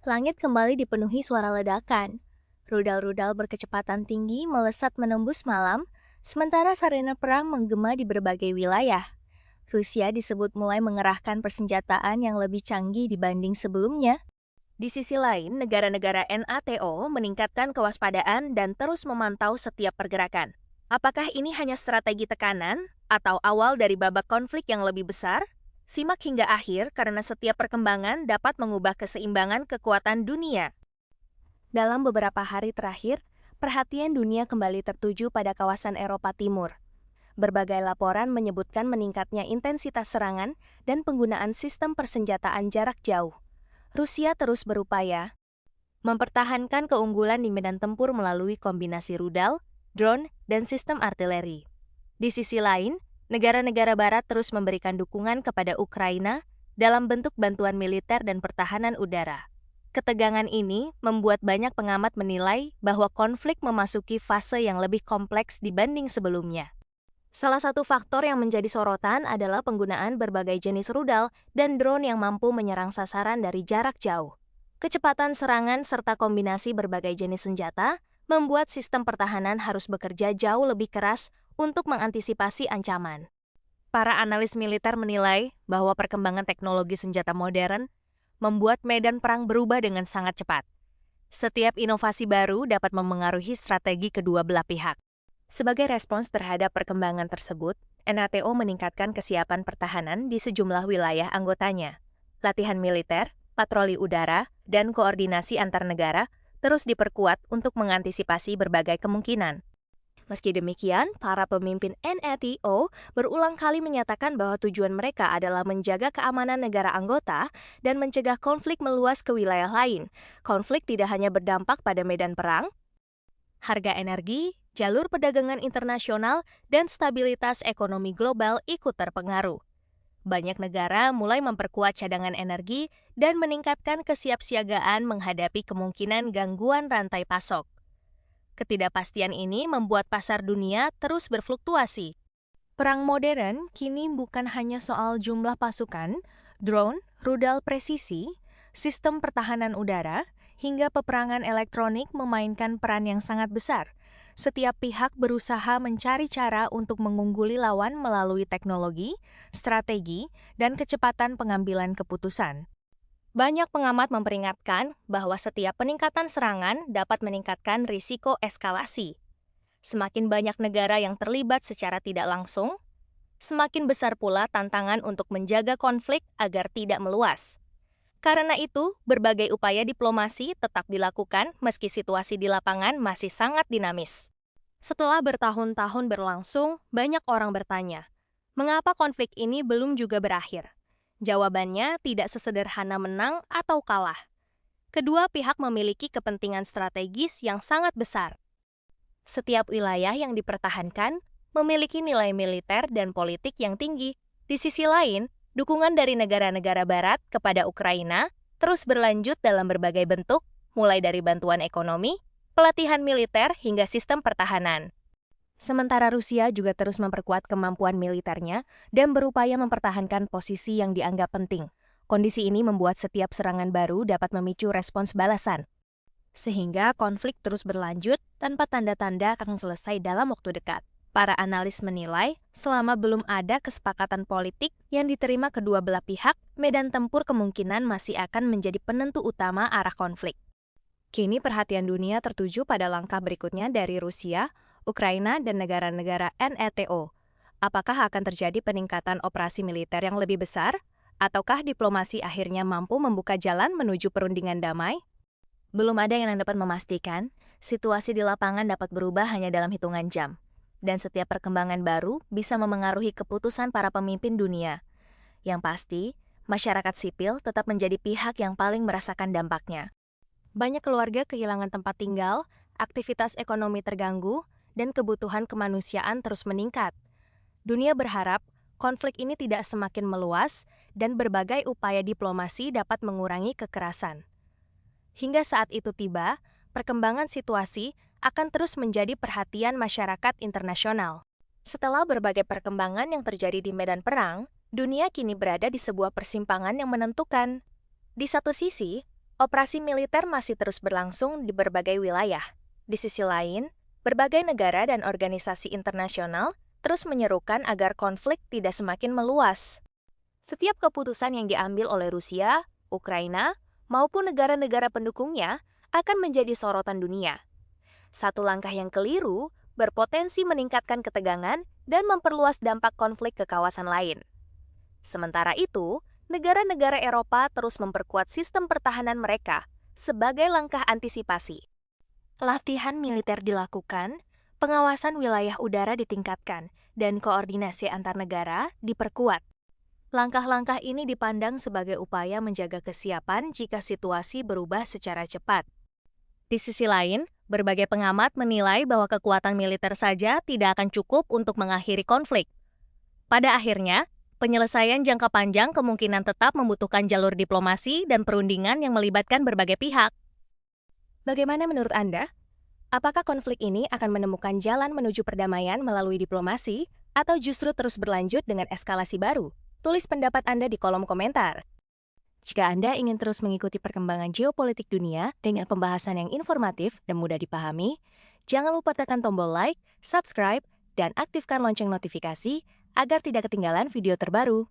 Langit kembali dipenuhi suara ledakan. Rudal-rudal berkecepatan tinggi melesat menembus malam, sementara sarena perang menggema di berbagai wilayah. Rusia disebut mulai mengerahkan persenjataan yang lebih canggih dibanding sebelumnya. Di sisi lain, negara-negara NATO meningkatkan kewaspadaan dan terus memantau setiap pergerakan. Apakah ini hanya strategi tekanan atau awal dari babak konflik yang lebih besar? Simak hingga akhir karena setiap perkembangan dapat mengubah keseimbangan kekuatan dunia. Dalam beberapa hari terakhir, perhatian dunia kembali tertuju pada kawasan Eropa Timur. Berbagai laporan menyebutkan meningkatnya intensitas serangan dan penggunaan sistem persenjataan jarak jauh. Rusia terus berupaya mempertahankan keunggulan di medan tempur melalui kombinasi rudal, drone, dan sistem artileri. Di sisi lain, negara-negara barat terus memberikan dukungan kepada Ukraina dalam bentuk bantuan militer dan pertahanan udara. Ketegangan ini membuat banyak pengamat menilai bahwa konflik memasuki fase yang lebih kompleks dibanding sebelumnya. Salah satu faktor yang menjadi sorotan adalah penggunaan berbagai jenis rudal dan drone yang mampu menyerang sasaran dari jarak jauh. Kecepatan serangan serta kombinasi berbagai jenis senjata membuat sistem pertahanan harus bekerja jauh lebih keras untuk mengantisipasi ancaman. Para analis militer menilai bahwa perkembangan teknologi senjata modern membuat medan perang berubah dengan sangat cepat. Setiap inovasi baru dapat memengaruhi strategi kedua belah pihak. Sebagai respons terhadap perkembangan tersebut, NATO meningkatkan kesiapan pertahanan di sejumlah wilayah anggotanya. Latihan militer, patroli udara, dan koordinasi antar negara terus diperkuat untuk mengantisipasi berbagai kemungkinan. Meski demikian, para pemimpin NATO berulang kali menyatakan bahwa tujuan mereka adalah menjaga keamanan negara anggota dan mencegah konflik meluas ke wilayah lain. Konflik tidak hanya berdampak pada medan perang, harga energi, jalur perdagangan internasional, dan stabilitas ekonomi global ikut terpengaruh. Banyak negara mulai memperkuat cadangan energi dan meningkatkan kesiapsiagaan menghadapi kemungkinan gangguan rantai pasok. Ketidakpastian ini membuat pasar dunia terus berfluktuasi. Perang modern kini bukan hanya soal jumlah pasukan, drone, rudal presisi, sistem pertahanan udara, hingga peperangan elektronik memainkan peran yang sangat besar. Setiap pihak berusaha mencari cara untuk mengungguli lawan melalui teknologi, strategi, dan kecepatan pengambilan keputusan. Banyak pengamat memperingatkan bahwa setiap peningkatan serangan dapat meningkatkan risiko eskalasi. Semakin banyak negara yang terlibat secara tidak langsung, semakin besar pula tantangan untuk menjaga konflik agar tidak meluas. Karena itu, berbagai upaya diplomasi tetap dilakukan meski situasi di lapangan masih sangat dinamis. Setelah bertahun-tahun berlangsung, banyak orang bertanya, mengapa konflik ini belum juga berakhir? Jawabannya tidak sesederhana menang atau kalah. Kedua pihak memiliki kepentingan strategis yang sangat besar. Setiap wilayah yang dipertahankan memiliki nilai militer dan politik yang tinggi. Di sisi lain, dukungan dari negara-negara barat kepada Ukraina terus berlanjut dalam berbagai bentuk, mulai dari bantuan ekonomi, pelatihan militer, hingga sistem pertahanan. Sementara Rusia juga terus memperkuat kemampuan militernya dan berupaya mempertahankan posisi yang dianggap penting. Kondisi ini membuat setiap serangan baru dapat memicu respons balasan, sehingga konflik terus berlanjut tanpa tanda-tanda akan selesai dalam waktu dekat. Para analis menilai, selama belum ada kesepakatan politik yang diterima kedua belah pihak, medan tempur kemungkinan masih akan menjadi penentu utama arah konflik. Kini perhatian dunia tertuju pada langkah berikutnya dari Rusia, Ukraina, dan negara-negara NATO. Apakah akan terjadi peningkatan operasi militer yang lebih besar? Ataukah diplomasi akhirnya mampu membuka jalan menuju perundingan damai? Belum ada yang dapat memastikan, situasi di lapangan dapat berubah hanya dalam hitungan jam. Dan setiap perkembangan baru bisa memengaruhi keputusan para pemimpin dunia. Yang pasti, masyarakat sipil tetap menjadi pihak yang paling merasakan dampaknya. Banyak keluarga kehilangan tempat tinggal, aktivitas ekonomi terganggu, dan kebutuhan kemanusiaan terus meningkat. Dunia berharap konflik ini tidak semakin meluas dan berbagai upaya diplomasi dapat mengurangi kekerasan. Hingga saat itu tiba, perkembangan situasi akan terus menjadi perhatian masyarakat internasional. Setelah berbagai perkembangan yang terjadi di medan perang, dunia kini berada di sebuah persimpangan yang menentukan. Di satu sisi, Operasi militer masih terus berlangsung di berbagai wilayah. Di sisi lain, berbagai negara dan organisasi internasional terus menyerukan agar konflik tidak semakin meluas. Setiap keputusan yang diambil oleh Rusia, Ukraina, maupun negara-negara pendukungnya akan menjadi sorotan dunia. Satu langkah yang keliru berpotensi meningkatkan ketegangan dan memperluas dampak konflik ke kawasan lain. Sementara itu, negara-negara Eropa terus memperkuat sistem pertahanan mereka sebagai langkah antisipasi. Latihan militer dilakukan, pengawasan wilayah udara ditingkatkan, dan koordinasi antar negara diperkuat. Langkah-langkah ini dipandang sebagai upaya menjaga kesiapan jika situasi berubah secara cepat. Di sisi lain, berbagai pengamat menilai bahwa kekuatan militer saja tidak akan cukup untuk mengakhiri konflik. Pada akhirnya, penyelesaian jangka panjang kemungkinan tetap membutuhkan jalur diplomasi dan perundingan yang melibatkan berbagai pihak. Bagaimana menurut Anda? Apakah konflik ini akan menemukan jalan menuju perdamaian melalui diplomasi atau justru terus berlanjut dengan eskalasi baru? Tulis pendapat Anda di kolom komentar. Jika Anda ingin terus mengikuti perkembangan geopolitik dunia dengan pembahasan yang informatif dan mudah dipahami, jangan lupa tekan tombol like, subscribe, dan aktifkan lonceng notifikasi agar tidak ketinggalan video terbaru.